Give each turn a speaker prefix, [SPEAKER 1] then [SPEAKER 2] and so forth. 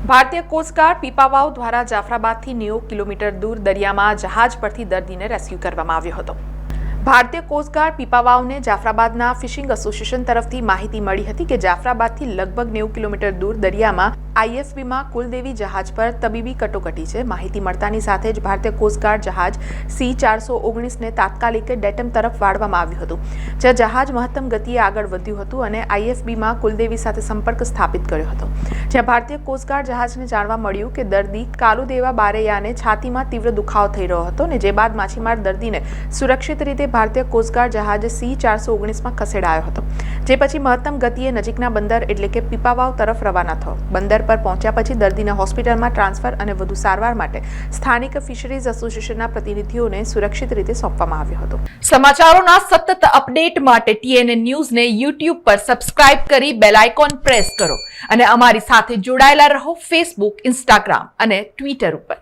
[SPEAKER 1] ભારતીય કોસ્ટગાર્ડ પીપાવાવ દ્વારા જાફરાબાદથી 90 કિલોમીટર દૂર દરિયામાં જહાજ પરથી દર્દીને રેસ્ક્યુ કરવામાં આવ્યો હતો। ભારતીય કોસ્ટગાર્ડ પીપાવાવને જાફરાબાદના ફિશિંગ એસોસિએશન તરફથી માહિતી મળી હતી કે જાફરાબાદથી લગભગ 90 કિલોમીટર દૂર દરિયામાં આઈએસવીમાં કુલદેવી જહાજ પર તબીબી કટોકટી છે। માહિતી મળતાની સાથે જ ભારતીય કોસ્ટગાર્ડ જહાજ C419ને તાત્કાલિક ડેટમ તરફ વાળવામાં આવ્યું હતું, જ્યાં જહાજ મહત્તમ ગતિએ આગળ વધ્યું હતું અને આઈએસબીમાં કુલદેવી સાથે સંપર્ક સ્થાપિત કર્યો હતો, જ્યાં ભારતીય કોસ્ટગાર્ડ જહાજને જાણવા મળ્યું કે દર્દી કાલુદેવા બારૈયાને છાતીમાં તીવ્ર દુખાવો થઈ રહ્યો હતો અને જે બાદ માછીમાર દર્દીને સુરક્ષિત રીતે ભારતીય કોસ્ટગાર્ડ જહાજ C419માં ખસેડાયો હતો, જે પછી મહત્તમ ગતિએ નજીકના બંદર એટલે કે પીપાવાવ તરફ રવાના થયો। બંદર પર પહોંચ્યા પછી દર્દીને હોસ્પિટલમાં ટ્રાન્સફર અને વધુ સારવાર માટે સ્થાનિક ફિશરીઝ એસોસિએશનના પ્રતિનિધિઓને સુરક્ષિત રીતે સોંપવામાં આવ્યો હતો। સમાચારોના સતત અપડેટ માટે TNN ન્યૂઝને YouTube પર સબસ્ક્રાઇબ કરી બેલ આઇકોન પ્રેસ કરો અને અમારી સાથે જોડાયેલા રહો Facebook, Instagram અને Twitter ઉપર।